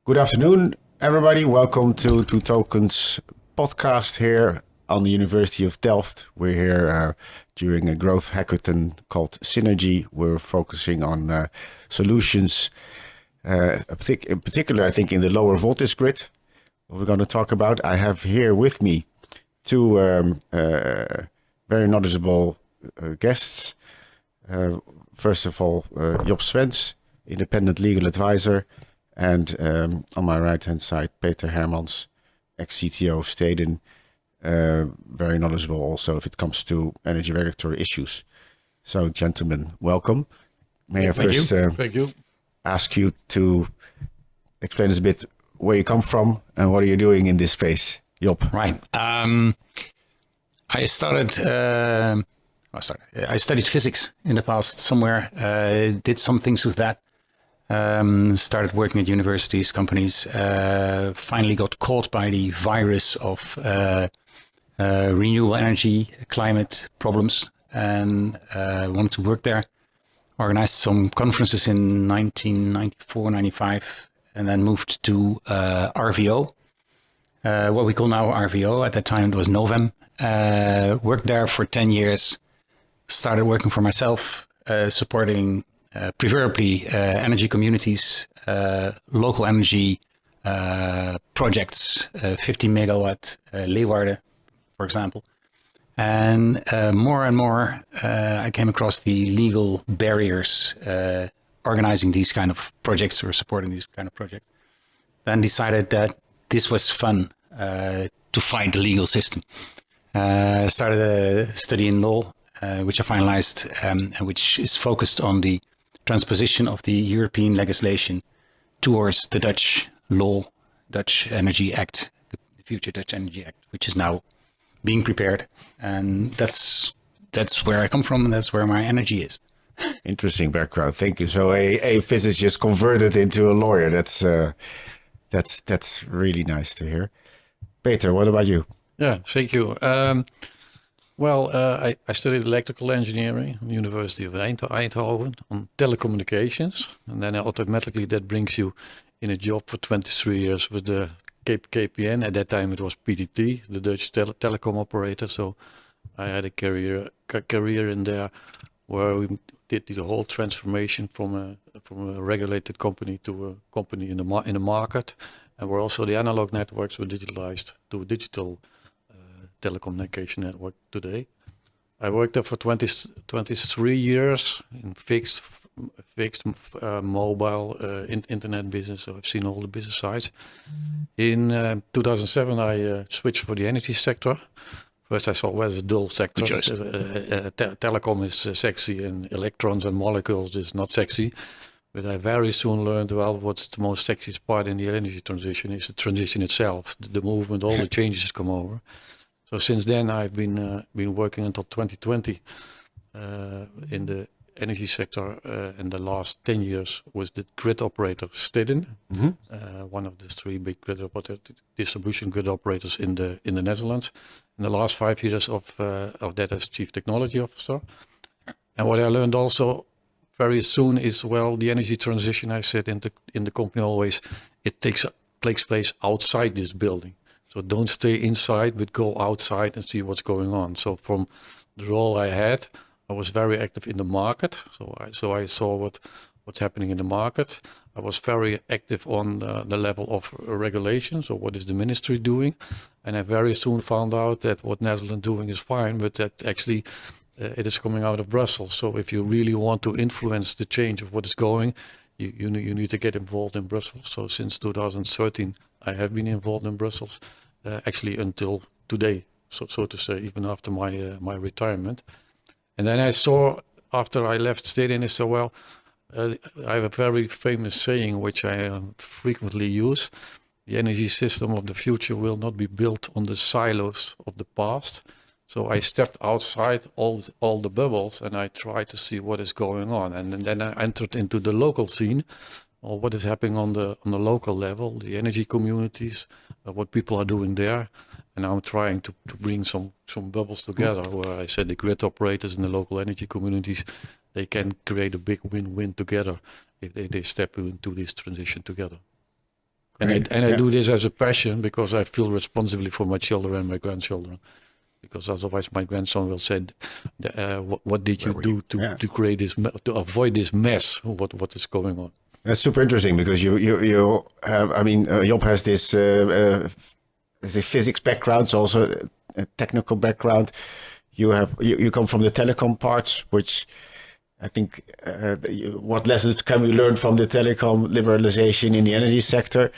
Good afternoon, everybody. Welcome to Two Tokens podcast here on the University of Delft. We're here during a growth hackathon called Synergy. We're focusing on solutions, in particular, I think, in the lower voltage grid. What we're going to talk about. I have here with me two very knowledgeable guests. First of all, Job Swens, independent legal advisor. And on my right-hand side, Peter Hermans, ex-CTO of Steden, very knowledgeable also if it comes to energy regulatory issues. So, gentlemen, welcome. May I first Thank you. ask you to explain us a bit where you come from and what are you doing in this space? Job. Right. I studied physics in the past somewhere, did some things with that. Started working at universities, companies, finally got caught by the virus of renewable energy, climate problems, and wanted to work there. Organized some conferences in 1994, 95, and then moved to RVO, what we call now RVO. At that time it was Novem. Worked there for 10 years, started working for myself, supporting preferably energy communities, local energy projects, 50 megawatt Leeuwarden, for example. And more and more, I came across the legal barriers organizing these kind of projects or supporting these kind of projects. Then decided that this was fun to fight the legal system. Started a study in law, which I finalized, and which is focused on the transposition of the European legislation towards the Dutch law, Dutch Energy Act, the future Dutch Energy Act, which is now being prepared. And that's where I come from, and that's where my energy is. Interesting background. Thank you. So a physicist converted into a lawyer. That's really nice to hear. Peter, what about you? Yeah, thank you. I studied electrical engineering at the University of Eindhoven on telecommunications. And then automatically that brings you in a job for 23 years with the KPN. At that time it was PTT, the Dutch telecom operator. So I had a career in there where we did the whole transformation from a regulated company to a company in the market. And where also the analog networks were digitalized to a digital telecommunication network today. I worked there for 23 years in fixed mobile internet business. So I've seen all the business sides. In 2007, I switched for the energy sector. First, I saw where's a dull sector. Telecom is sexy and electrons and molecules is not sexy. But I very soon learned, well, what's the most sexiest part in the energy transition is the transition itself, the movement, all the changes come over. So since then, I've been working until 2020 in the energy sector. In the last 10 years was the grid operator Steden, one of the three big distribution grid operators in the Netherlands. In the last 5 years of that as chief technology officer. And what I learned also very soon is, well, the energy transition, I said in the company always, it takes place outside this building. So don't stay inside, but go outside and see what's going on. So from the role I had, I was very active in the market. So I saw what's happening in the market. I was very active on the level of regulation. So what is the ministry doing? And I very soon found out that what Netherlands doing is fine, but that actually it is coming out of Brussels. So if you really want to influence the change of what is going, you need to get involved in Brussels. So since 2013, I have been involved in Brussels, actually until today, so to say, even after my retirement. And then I saw, after I left Steden, I said, well, I have a very famous saying, which I frequently use. The energy system of the future will not be built on the silos of the past. So I stepped outside all the bubbles and I tried to see what is going on. And then I entered into the local scene, or what is happening on the local level, the energy communities, what people are doing there. And I'm trying to bring some bubbles together where I said the grid operators and the local energy communities, they can create a big win-win together if they step into this transition together. I do this as a passion because I feel responsibility for my children and my grandchildren. Because otherwise, my grandson will say, "What did you do to create this, to avoid this mess? What is going on?" That's super interesting because you have. I mean, Job has this physics background, so also a technical background. You come from the telecom parts, which I think. What lessons can we learn from the telecom liberalization in the energy sector?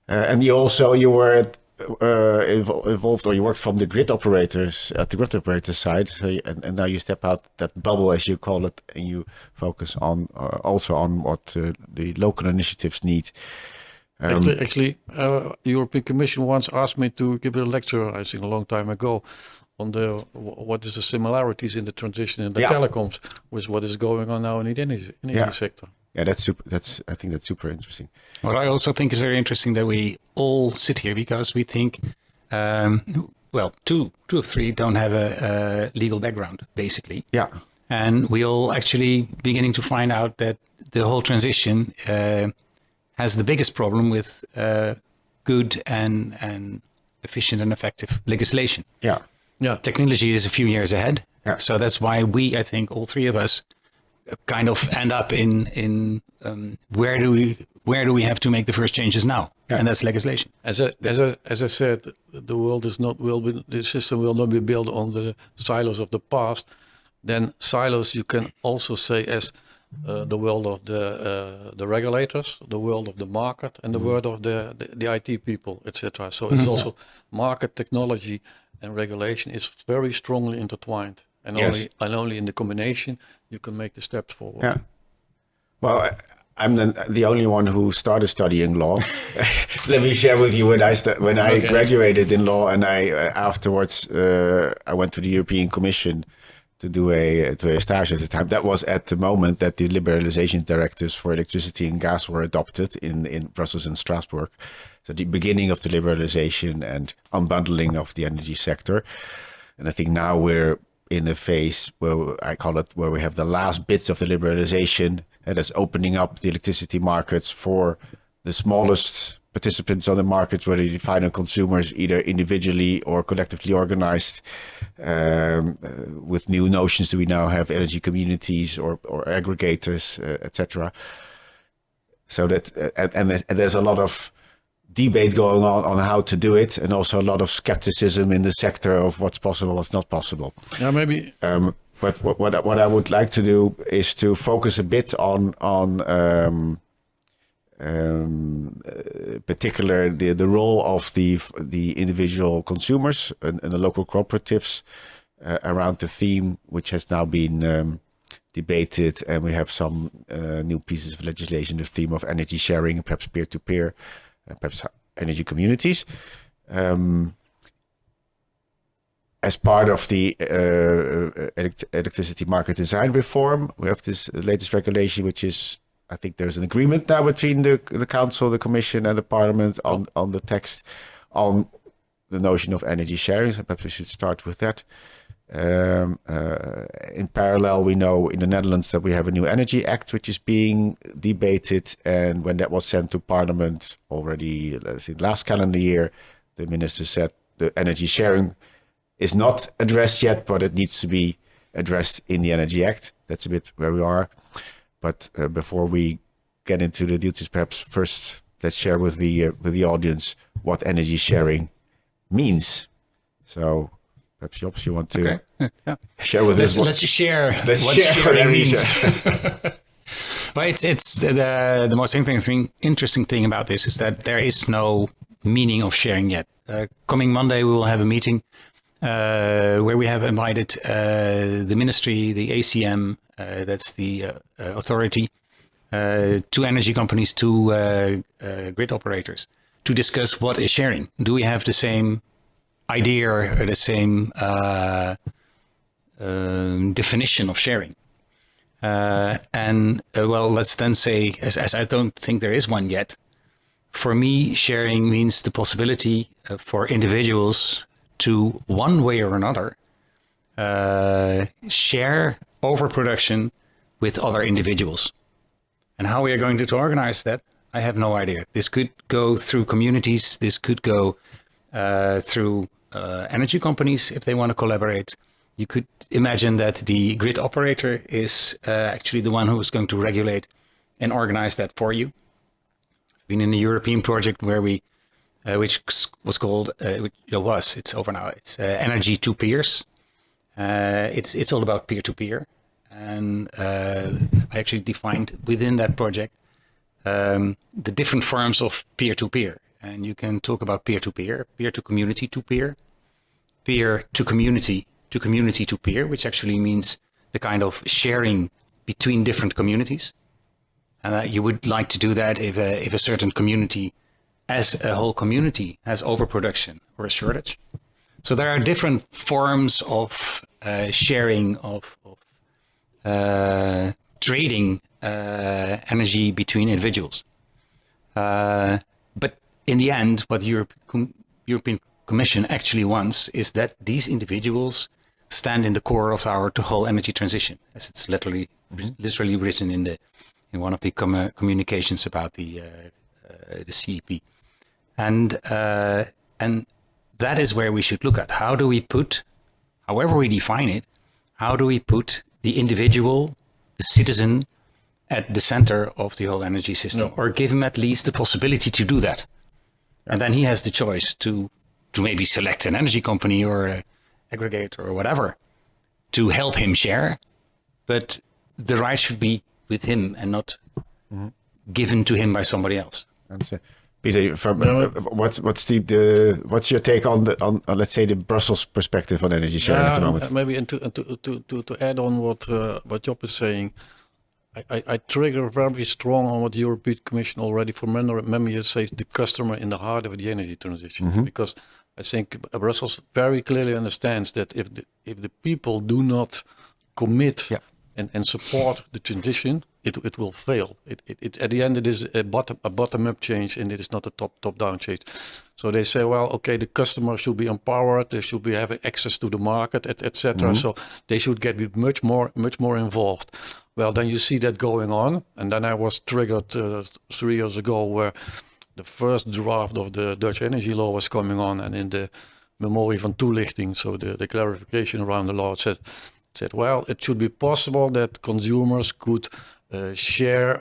And you were involved, or you worked from the grid operators at the grid operator side. So and now you step out that bubble, as you call it, and you focus on also on what the local initiatives need. Actually, European Commission once asked me to give a lecture, I think a long time ago, on what is the similarities in the transition in the telecoms with what is going on now in the energy sector. Yeah, that's super. I think that's super interesting. What I also think is very interesting that we all sit here because we think, two of three don't have a legal background, basically. Yeah. And we all actually beginning to find out that the whole transition has the biggest problem with good and efficient and effective legislation. Yeah. Yeah. Technology is a few years ahead. Yeah. So that's why I think all three of us kind of end up in where do we have to make the first changes now, and that's legislation. As I said, the system will not be built on the silos of the past. Then silos you can also say as the world of the regulators, the world of the market, and the world of the IT people, etc. So it's also market, technology, and regulation is very strongly intertwined. And only in the combination you can make the steps forward. Yeah. Well, I'm the only one who started studying law. Let me share with you when I graduated in law, and I afterwards I went to the European Commission to do a stage at the time. That was at the moment that the liberalization directives for electricity and gas were adopted in Brussels and Strasbourg. So the beginning of the liberalization and unbundling of the energy sector. And I think now we're in a phase where I call it where we have the last bits of the liberalization, and that's opening up the electricity markets for the smallest participants on the market, whether the final consumers, either individually or collectively organized, with new notions. Do we now have energy communities or aggregators, etc.? So that and there's a lot of debate going on how to do it, and also a lot of skepticism in the sector of what's possible, what's not possible. Yeah, maybe. But what I would like to do is to focus a bit on particular the role of the individual consumers and the local cooperatives around the theme, which has now been debated, and we have some new pieces of legislation, the theme of energy sharing, perhaps peer-to-peer, perhaps energy communities. As part of the electricity market design reform, we have this latest regulation, which is, I think there's an agreement now between the Council, the Commission and the Parliament on the text on the notion of energy sharing. So perhaps we should start with that. In parallel, we know in the Netherlands that we have a new Energy Act, which is being debated. And when that was sent to Parliament already, let's see, last calendar year, the minister said the energy sharing is not addressed yet, but it needs to be addressed in the Energy Act. That's a bit where we are. But before we get into the details, perhaps first let's share with the audience what energy sharing means. So perhaps Jobs, you want to share with us? Let's share what sharing means. But it's the most interesting thing about this is that there is no meaning of sharing yet. Coming Monday, we will have a meeting where we have invited the ministry, the ACM, that's the authority, two energy companies, two grid operators, to discuss what is sharing. Do we have the same idea or the same definition of sharing? Let's then say, as I don't think there is one yet, for me, sharing means the possibility for individuals to, one way or another, share overproduction with other individuals. And how we are going to organize that, I have no idea. This could go through communities. This could go through energy companies if they want to collaborate. You could imagine that the grid operator is actually the one who is going to regulate and organize that for you. I've been in a European project where we, which was called, it's over now. It's Energy to Peers. It's all about peer-to-peer. And I actually defined within that project the different forms of peer-to-peer. And you can talk about peer-to-peer, peer-to-community to peer, peer-to-community to community to peer, which actually means the kind of sharing between different communities. And you would like to do that if a certain community, as a whole community, has overproduction or a shortage. So there are different forms of sharing, of trading energy between individuals. But in the end, what the European Commission actually wants is that these individuals stand in the core of our whole energy transition, as it's literally written in one of the communications about the CEP, and that is where we should look at. How do we put, however we define it, how do we put the individual, the citizen, at the center of the whole energy system, or give him at least the possibility to do that, and then he has the choice to maybe select an energy company or an aggregator or whatever to help him share, but the right should be with him and not given to him by somebody else. Peter, what's your take on let's say the Brussels perspective on energy sharing at the moment? Maybe to add on what Job is saying, I trigger very strong on what the European Commission already for many years says, the customer in the heart of the energy transition, because I think Brussels very clearly understands that if the people do not commit and support the transition, it will fail. It at the end it is a bottom up change, and it is not a top down change. So they say, well, okay, the customer should be empowered, they should be having access to the market, etc. So they should get much more involved. Well, then you see that going on, and then I was triggered 3 years ago where the first draft of the Dutch energy law was coming on, and in the memorie van toelichting, so the clarification around the law said, well, it should be possible that consumers could share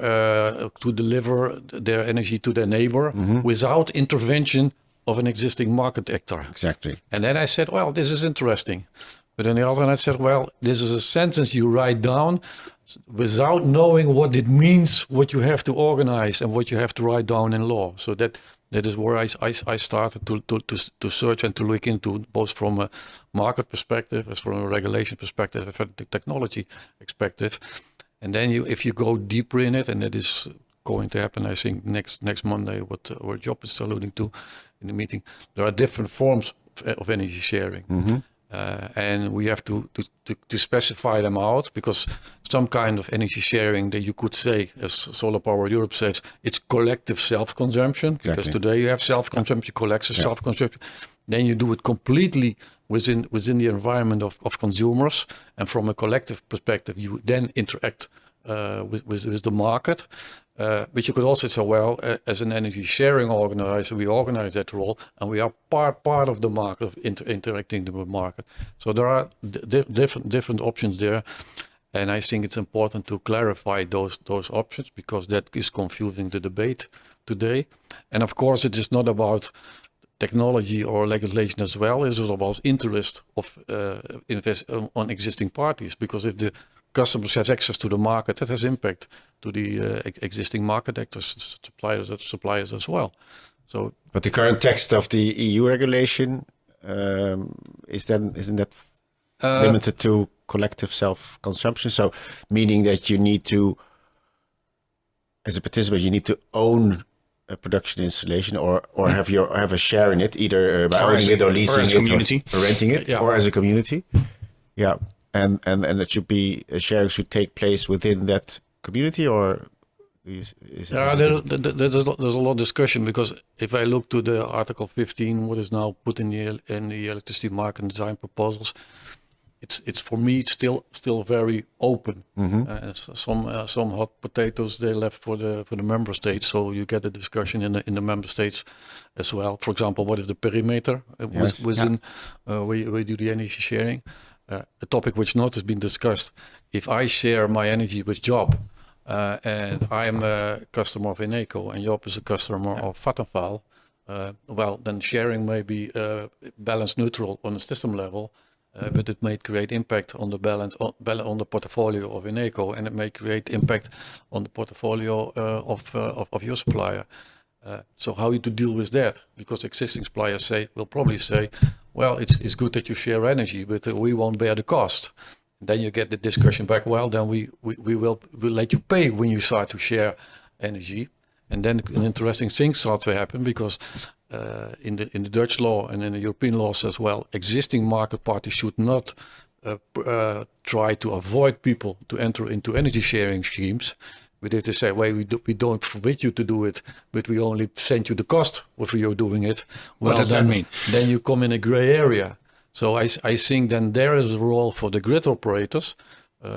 to deliver their energy to their neighbor without intervention of an existing market actor. Exactly. And then I said, well, this is interesting. But on the other hand, I said, well, this is a sentence you write down without knowing what it means, what you have to organize and what you have to write down in law. So that is where I started to search and to look into, both from a market perspective, as from a regulation perspective, and from the technology perspective. And then if you go deeper in it, and that is going to happen, I think next Monday, what Job is alluding to in the meeting, there are different forms of energy sharing. And we have to specify them out, because some kind of energy sharing that you could say, as Solar Power Europe says, it's collective self-consumption. Exactly. Because today you have self-consumption, collective self-consumption. Then you do it completely within the environment of consumers, and from a collective perspective, you then interact with the market. But you could also say, well, as an energy sharing organizer, we organize that role, and we are part of the market, of interacting with the market. So there are different options there, and I think it's important to clarify those options, because that is confusing the debate today. And of course, it is not about technology or legislation as well. It's also about interest of invest on existing parties, because if the customers have access to the market, that has impact to the existing market actors, suppliers as well. So, but the current text of the EU regulation isn't that limited to collective self-consumption? So, meaning that you need to, as a participant, you need to own a production installation, or have a share in it, either by owning it or leasing it, or renting it, or as a community. Yeah. And it should be, sharing should take place within that community, or there's a lot of discussion, because if I look to the Article 15, what is now put in the electricity market design proposals, it's for me it's still very open. Some hot potatoes they left for the member states, so you get a discussion in the member states as well. For example, what is the perimeter within where we do the energy sharing? A topic which not has been discussed. If I share my energy with Job, and I'm a customer of Eneco and Job is a customer of Vattenfall, well, then sharing may be balance neutral on a system level, but it may create impact on the balance on the portfolio of Eneco, and it may create impact on the portfolio of your supplier. So how to deal with that? Because existing suppliers will probably say, well, it's good that you share energy, but we won't bear the cost. Then you get the discussion back. Well, then we'll let you pay when you start to share energy. And then an interesting thing starts to happen, because in the Dutch law and in the European laws as well, existing market parties should not try to avoid people to enter into energy sharing schemes. But if they say, well, we don't forbid you to do it, but we only send you the cost for you doing it. What does that mean? Then you come in a gray area. So I think then there is a role for the grid operators,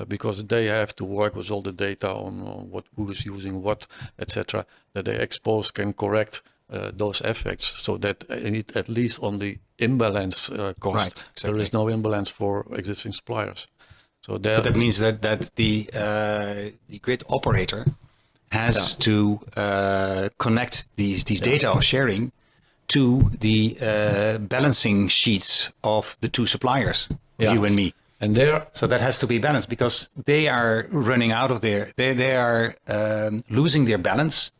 because they have to work with all the data on who is using what, etc. That they can correct those effects, so that at least on the imbalance cost, right, exactly. There is no imbalance for existing suppliers. So but that means that the grid operator has to connect these data of sharing to the balancing sheets of the two suppliers, you and me. And so that has to be balanced, because they are running out of they are losing their balance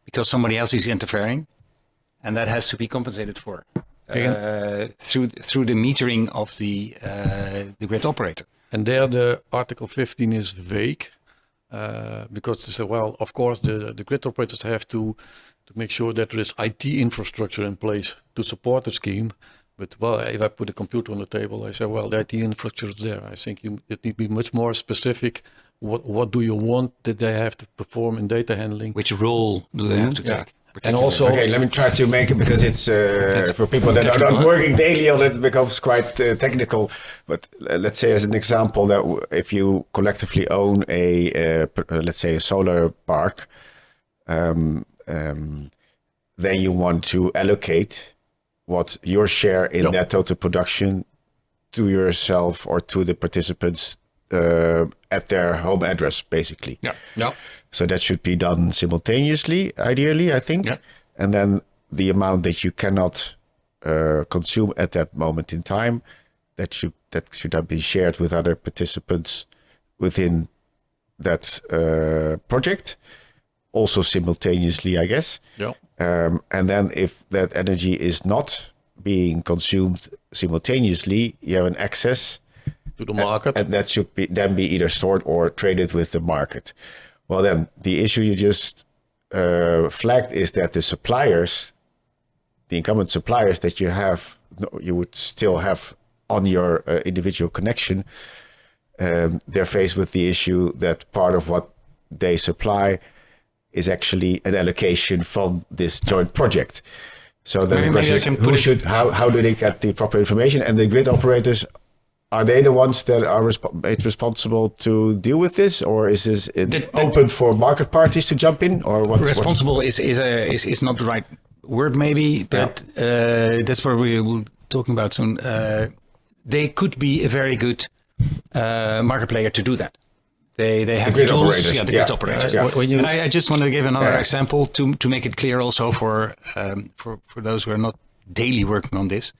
because somebody else is interfering, and that has to be compensated for through the metering of the grid operator. And there the Article 15 is vague, because they say, well, of course the grid operators have to make sure that there is IT infrastructure in place to support the scheme. But well, if I put a computer on the table, I say, well, the IT infrastructure is there. I think it need to be much more specific. What do you want that they have to perform in data handling? Which role do they have to take? And also, okay, let me try to make it, because it's for people that are not working daily on it, it becomes quite technical. But let's say, as an example, that if you collectively own let's say a solar park, then you want to allocate what your share in that total production to yourself or to the participants at their home address, basically. Yeah. So that should be done simultaneously, ideally, I think. Yeah. And then the amount that you cannot consume at that moment in time, that should be shared with other participants within that project, also simultaneously, I guess. Yeah. And then if that energy is not being consumed simultaneously, you have an access to the market, and that should then be either stored or traded with the market. Well, then the issue you just flagged is that the suppliers, the incumbent suppliers that you would still have on your individual connection, they're faced with the issue that part of what they supply is actually an allocation from this joint project. So then the question is, how do they get the proper information? And the grid operators, are they the ones that are responsible to deal with this, or is this open for market parties to jump in, or what's responsible is not the right word, maybe, but that's what we will talking about soon. They could be a very good market player to do that. They have the tools, the grid operators. Yeah. And I just want to give another example to make it clear also for those who are not daily working on this.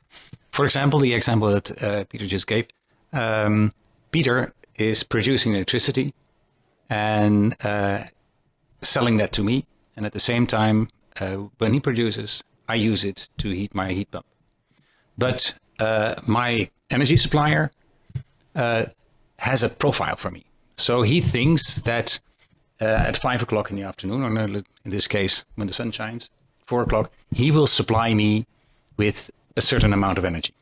For example, the example that Peter just gave. Peter is producing electricity and selling that to me. And at the same time, when he produces, I use it to heat my heat pump. But my energy supplier has a profile for me. So he thinks that at 5 o'clock in the afternoon, or in this case, when the sun shines, 4 o'clock, he will supply me with a certain amount of energy.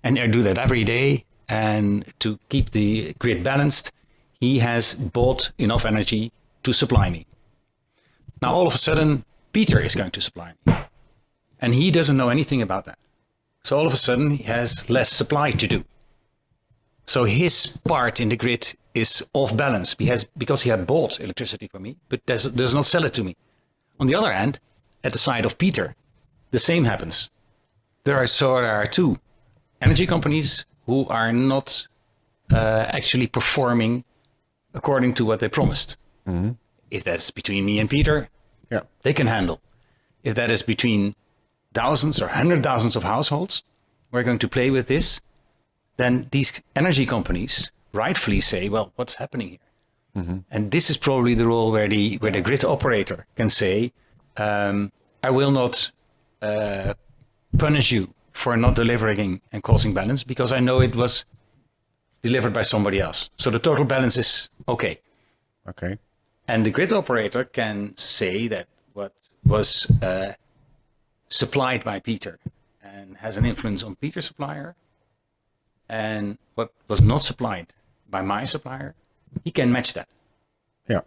And I do that every day. And to keep the grid balanced, he has bought enough energy to supply me. Now, all of a sudden, Peter is going to supply me. And he doesn't know anything about that. So all of a sudden, he has less supply to do. So his part in the grid is off balance because he had bought electricity from me, but does not sell it to me. On the other hand, at the side of Peter, the same happens. There are two energy companies who are not actually performing according to what they promised. Mm-hmm. If that's between me and Peter, they can handle. If that is between thousands or 100,000s of households, we're going to play with this, then these energy companies rightfully say, well, what's happening here? Mm-hmm. And this is probably the role where the grid operator can say, I will not punish you for not delivering and causing balance because I know it was delivered by somebody else. So the total balance is okay. Okay. And the grid operator can say that what was supplied by Peter and has an influence on Peter's supplier, and what was not supplied by my supplier, he can match that. Yeah.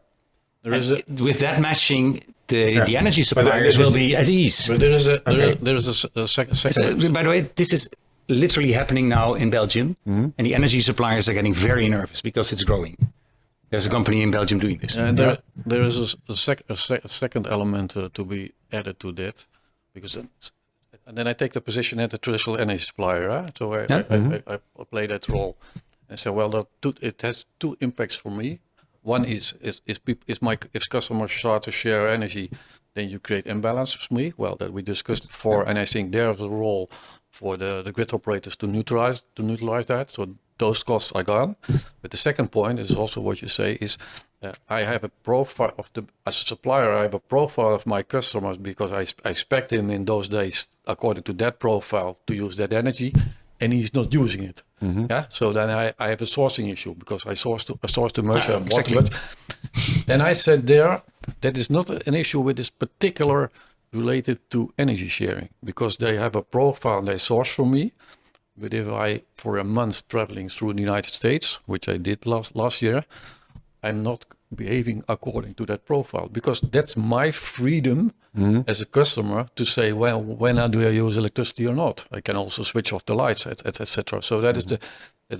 With that matching, the energy suppliers will be at ease. But there is a second. By the way, this is literally happening now in Belgium, and the energy suppliers are getting very nervous because it's growing. There's a company in Belgium doing this. And there is a second element to be added to that, because and then I take the position at the traditional energy supplier. So I play that role, and say, well, it has two impacts for me. One is if customers start to share energy, then you create imbalance for me. Well, that we discussed before, and I think there's a role for the grid operators to neutralize that. So those costs are gone. But the second point is also what you say is, I have a profile as a supplier. I have a profile of my customers because I expect him in those days, according to that profile, to use that energy, and he's not using it. Mm-hmm. Yeah. So then I have a sourcing issue because I source too much. Exactly. Then I said that is not an issue with this particular related to energy sharing, because they have a profile they source from me. But if I, for a month traveling through the United States, which I did last year, I'm not behaving according to that profile, because that's my freedom as a customer to say, well, when do I use electricity or not? I can also switch off the lights, etc. So that is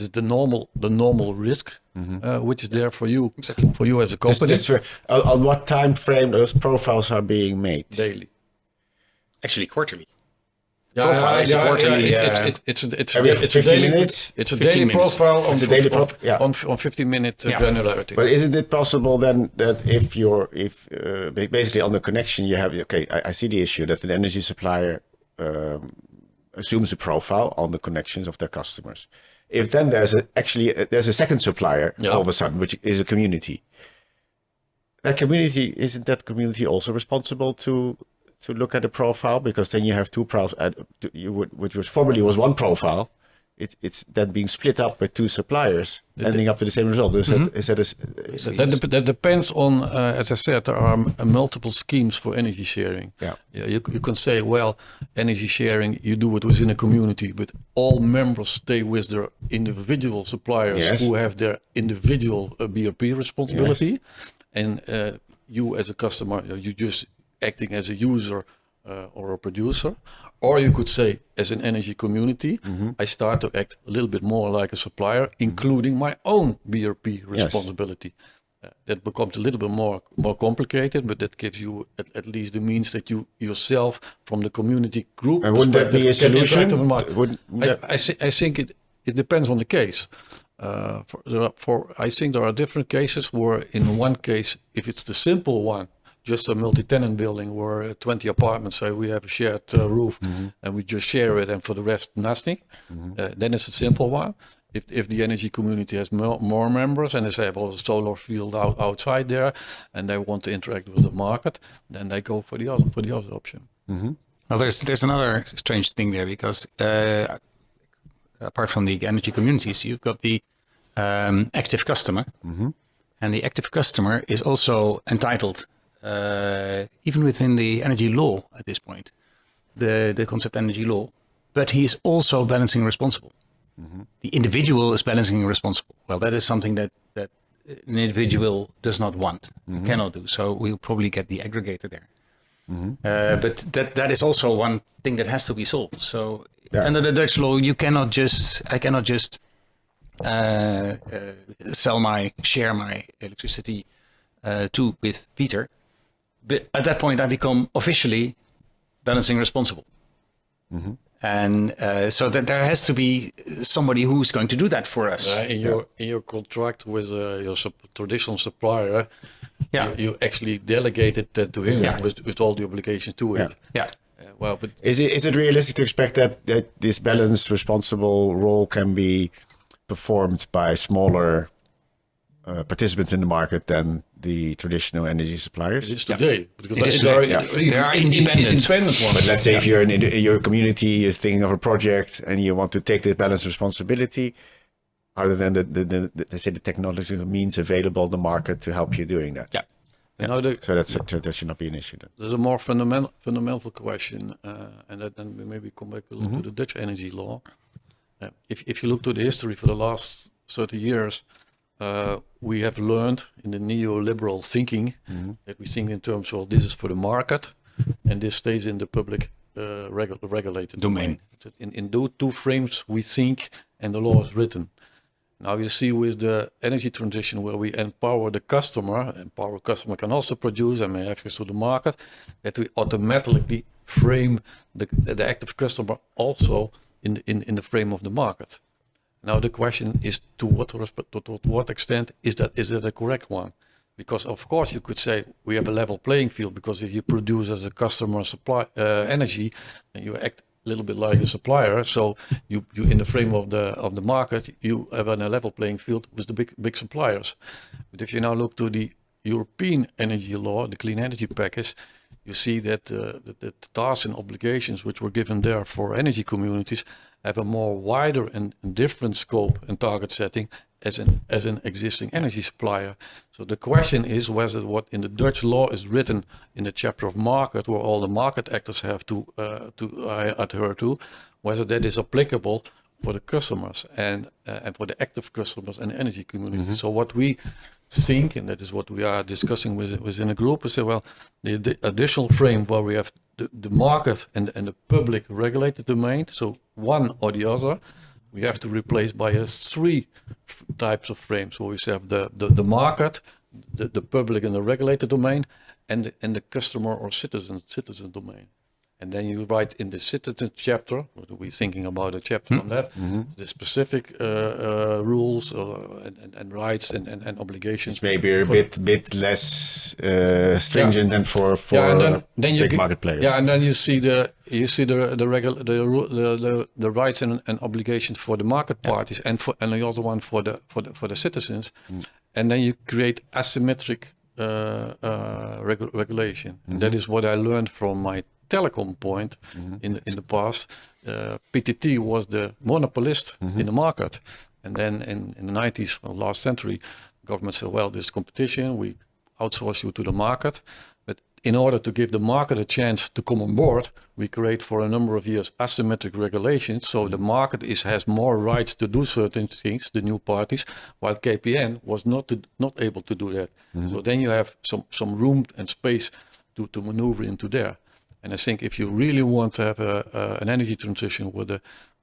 the normal risk, which is there for you, for you as a company. On what time frame those profiles are being made? Daily. Actually, quarterly. It's every 15 minutes. It's a daily profile on 15-minute granularity. But isn't it possible then that if basically on the connection you have, I see the issue that an energy supplier assumes a profile on the connections of their customers. If then there's a second supplier all of a sudden, which is a community. Isn't that community also responsible to look at the profile? Because then you have two profiles, which was formerly was one profile. It's then being split up with two suppliers, ending up to the same result. That depends on, as I said, there are multiple schemes for energy sharing. Yeah. You can say, well, energy sharing, you do it within a community, but all members stay with their individual suppliers who have their individual BRP responsibility. Yes. And you as a customer, you just acting as a user or a producer. Or you could say, as an energy community, I start to act a little bit more like a supplier, including my own BRP responsibility. That becomes a little bit more complicated, but that gives you at least the means that you yourself, from the community group, and wouldn't that be a solution? I think it depends on the case. I think there are different cases where, in one case, if it's the simple one, just a multi-tenant building where 20 apartments say we have a shared roof and we just share it, and for the rest nothing, then it's a simple one. If the energy community has more members and they have all the solar field outside there and they want to interact with the market, then they go for the other option. Well, there's another strange thing there, because apart from the energy communities, you've got the active customer, and the active customer is also entitled, even within the energy law at this point, the concept energy law, but he is also balancing responsible. The individual is balancing responsible. Well, that is something that an individual does not want, cannot do. So we'll probably get the aggregator there. But that is also one thing that has to be solved. So under the Dutch law, I cannot just share my electricity with Peter. But at that point, I become officially balancing responsible. Mm-hmm. And so that there has to be somebody who's going to do that for us. In your contract with your traditional supplier, you actually delegated that to him with all the obligations to it. Yeah. Well, but is it realistic to expect that this balanced responsible role can be performed by smaller participants in the market than the traditional energy suppliers? it is today. Because It is there today. There are independent ones. But let's say if you're in your community, you're thinking of a project and you want to take the balanced responsibility, other than let's say the technological means available in the market to help you doing that. Yeah. So that should not be an issue then. There's a more fundamental question, and then we maybe come back a little to the Dutch energy law. If you look to the history for the last 30 years, we have learned in the neoliberal thinking that we think in terms of this is for the market, and this stays in the public regulated domain. In those two frames we think, and the law is written. Now you see with the energy transition where we empower the customer can also produce and may have access to the market, that we automatically frame the active customer also in the frame of the market. Now the question is to what extent is it a correct one? Because of course you could say we have a level playing field, because if you produce as a customer supply energy, and you act a little bit like a supplier, so you in the frame of the market, you have a level playing field with the big suppliers. But if you now look to the European energy law, the clean energy package, you see that the tasks and obligations which were given there for energy communities have a more wider and different scope and target setting as an existing energy supplier. So the question is whether what in the Dutch law is written in the chapter of market, where all the market actors have to adhere to, whether that is applicable for the customers and for the active customers and the energy community. So what we think, and that is what we are discussing within a group, is say, well, the additional frame where we have the market and the public regulated domain, so one or the other, we have to replace by three types of frames, where we have the market, the public and the regulated domain, and the customer or citizen domain. And then you write in the citizen chapter, we're thinking about a chapter on that, the specific rules and rights and obligations. Maybe a bit less stringent than for big market players. Yeah, and then you see the rights and obligations for the market parties, and the other one for the citizens, and then you create asymmetric regulation. And that is what I learned from my telecom point in the past. PTT was the monopolist in the market, and then in the 90s of last century, government said, well, there's competition, we outsource you to the market, but in order to give the market a chance to come on board, we create for a number of years asymmetric regulations, so the market has more rights to do certain things, the new parties, while KPN was not able to do that. So then you have some room and space to maneuver into there. And I think if you really want to have an energy transition where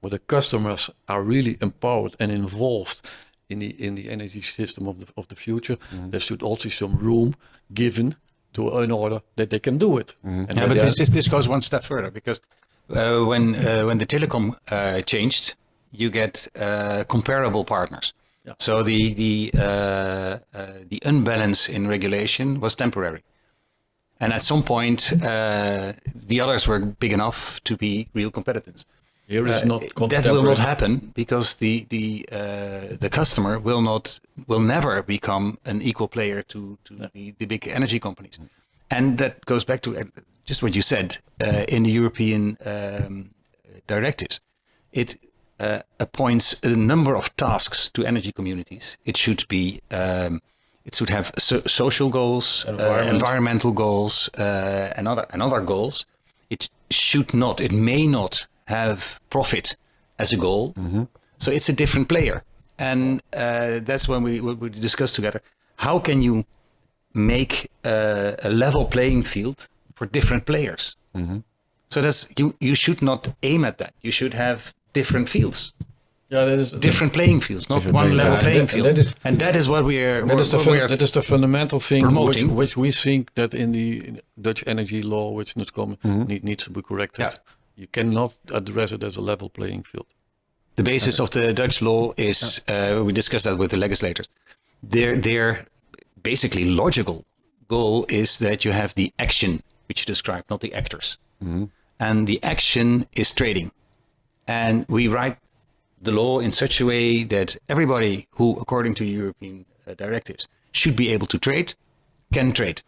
the customers are really empowered and involved in the energy system of the future, there should also some room given to in order that they can do it. But this goes one step further, because when the telecom changed, you get comparable partners. Yeah. So the unbalance in regulation was temporary. And at some point, the others were big enough to be real competitors. Here is not that will not happen, because the customer will never become an equal player to the big energy companies. And that goes back to just what you said in the European directives. It appoints a number of tasks to energy communities. It should be it should have social goals, environmental goals, and other goals. It may not have profit as a goal. So it's a different player. And that's when we discussed together, how can you make a level playing field for different players? So that's you should not aim at that. You should have different fields. Yeah, that is different playing fields, not Different one playing level field. playing field. And that is what we are. That is the fundamental thing promoting. which we think that in the Dutch energy law, which is coming, needs to be corrected. Yeah. You cannot address it as a level playing field. The basis of the Dutch law is, we discussed that with the legislators. Their basically logical goal is that you have the action, which you described, not the actors. And the action is trading. And we write the law in such a way that everybody who, according to European directives, should be able to trade, can trade.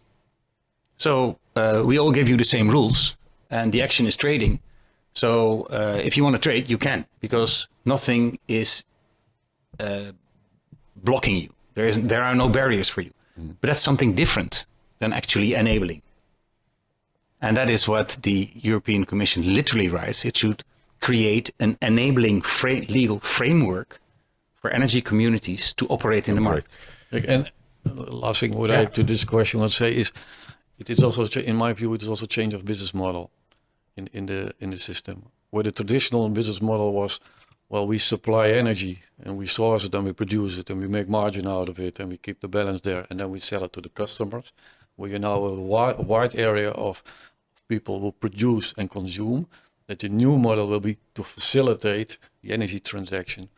So we all give you the same rules, and the action is trading. So if you want to trade, you can, because nothing is blocking you. There are no barriers for you. But that's something different than actually enabling. And that is what the European Commission literally writes. It should create an enabling legal framework for energy communities to operate in the market. And last thing what I to this question would say is, it is also, in my view, it is also change of business model in the system. Where the traditional business model was, well, we supply energy and we source it and we produce it and we make margin out of it and we keep the balance there and then we sell it to the customers. Where you now a wide area of people who produce and consume. That the new model will be to facilitate the energy transaction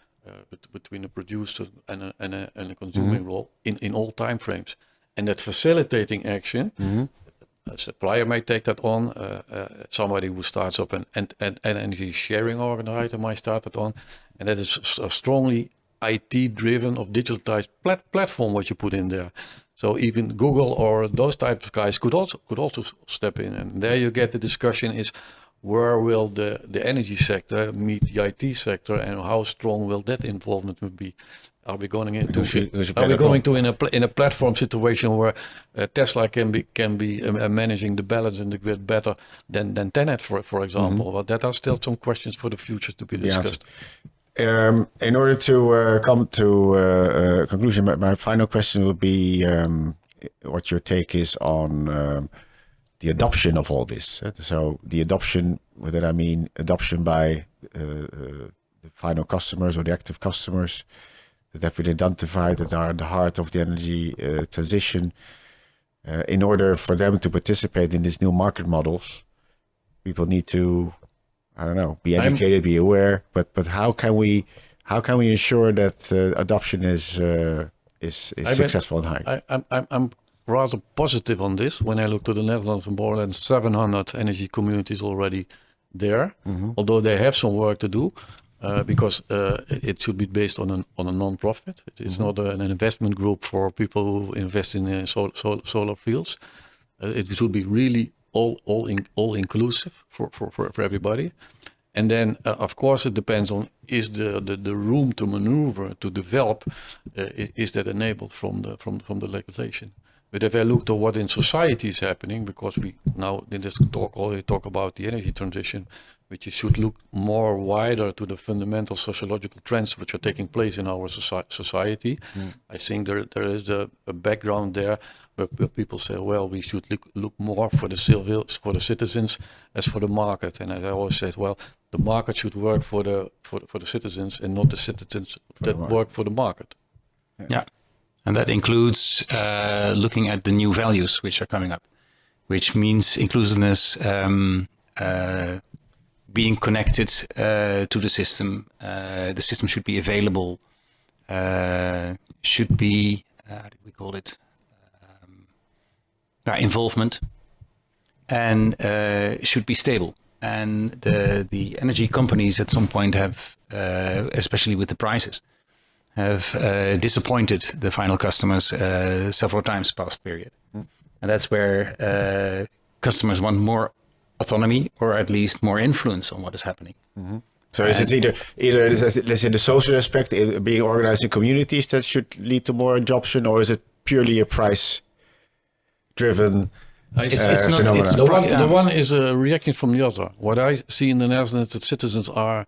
between the producer and a consuming role in all time frames. And that facilitating action, a supplier may take that on, somebody who starts up an energy sharing organizer might start it on, and that is a strongly IT-driven or digitalized platform what you put in there. So even Google or those types of guys could also step in, and there you get the discussion is, where will the energy sector meet the IT sector, and how strong will that involvement be? Are we going into in a platform situation where Tesla can be managing the balance in the grid better than Tenet, for example? But that are still some questions for the future to be discussed. In order to come to a conclusion, my final question would be what your take is on the adoption of all this. So the adoption, with that I mean adoption by the final customers or the active customers that have been identified, that are at the heart of the energy transition. In order for them to participate in these new market models, people need to, I don't know, be educated, be aware. But how can we ensure that adoption is successful and high? I'm rather positive on this. When I look to the Netherlands, more than 700 energy communities already there, although they have some work to do. Because it should be based on a non-profit. It's not an investment group for people who invest in solar fields. It should be really all inclusive for everybody. And then, of course, it depends on is the room to maneuver, to develop, is that enabled from the legislation. But if I look to what in society is happening, because we now in this talk already talk about the energy transition, which you should look more wider to the fundamental sociological trends which are taking place in our society. I think there is a background there where people say, well, we should look more for the citizens as for the market. And as I always say, well, the market should work for the citizens and not the citizens that work for the market. Yeah. And that includes looking at the new values which are coming up, which means inclusiveness, being connected to the system. The system should be available, should be, how do we call it? Involvement, and should be stable. And the energy companies at some point have, especially with the prices, have disappointed the final customers several times past period. And that's where customers want more autonomy, or at least more influence on what is happening. So is it either let's say the social aspect, being organized in communities, that should lead to more adoption, or is it purely a price driven phenomenon? The one is a reaction from the other. What I see in the Netherlands, that citizens are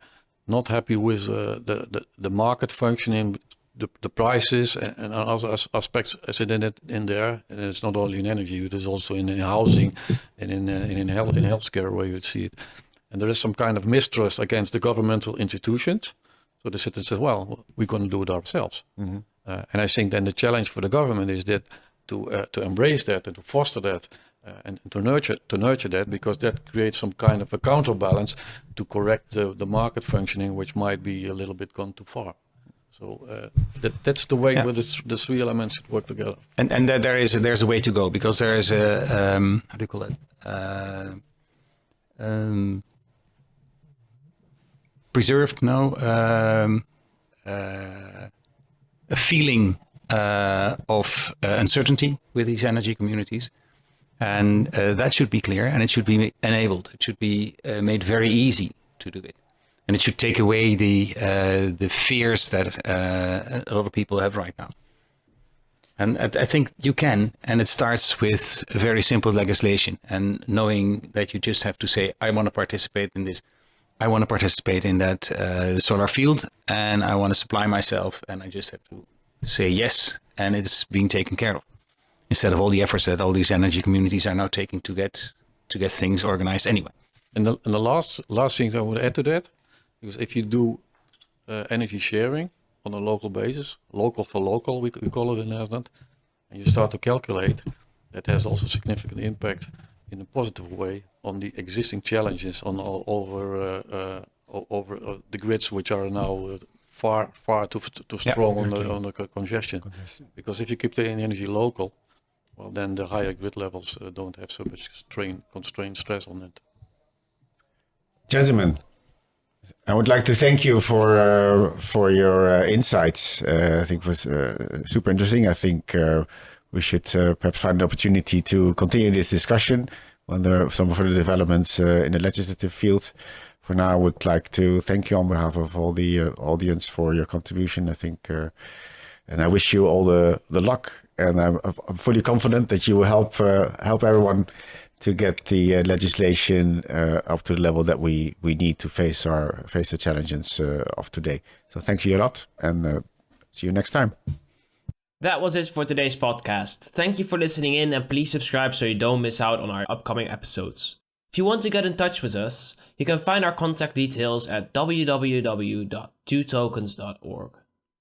not happy with the market functioning, the prices and other aspects as it in there. And it's not only in energy, it is also in housing and in healthcare where you would see it. And there is some kind of mistrust against the governmental institutions. So the citizen says, well, we're going to do it ourselves. And I think then the challenge for the government is that to embrace that and to foster that and to nurture that, because that creates some kind of a counterbalance to correct the market functioning, which might be a little bit gone too far. So that's the way where the three elements should work together. And there's a way to go, because there is a how do you call it? Preserved, no, a feeling of uncertainty with these energy communities, and that should be clear, and it should be enabled. It should be made very easy to do it, and it should take away the fears that a lot of people have right now. And I think you can, and it starts with very simple legislation and knowing that you just have to say, I want to participate in this. I want to participate in that solar field, and I want to supply myself, and I just have to say yes, and it's being taken care of, instead of all the efforts that all these energy communities are now taking to get things organized anyway. And the last thing I would add to that, because if you do energy sharing on a local basis, local for local, we call it in Netherlands, and you start to calculate, that has also significant impact in a positive way on the existing challenges on all over the grids, which are now far too strong on the congestion. Because if you keep the energy local, well, then the higher grid levels don't have so much constrained stress on it. Gentlemen, I would like to thank you for your insights. I think it was super interesting. I think we should perhaps find an opportunity to continue this discussion when there are some further developments in the legislative field. For now, I would like to thank you on behalf of all the audience for your contribution. I think, and I wish you all the luck. And I'm fully confident that you will help everyone to get the legislation up to the level that we need to face the challenges of today. So thank you a lot, and see you next time. That was it for today's podcast. Thank you for listening in, and please subscribe so you don't miss out on our upcoming episodes. If you want to get in touch with us, you can find our contact details at www.twotokens.org.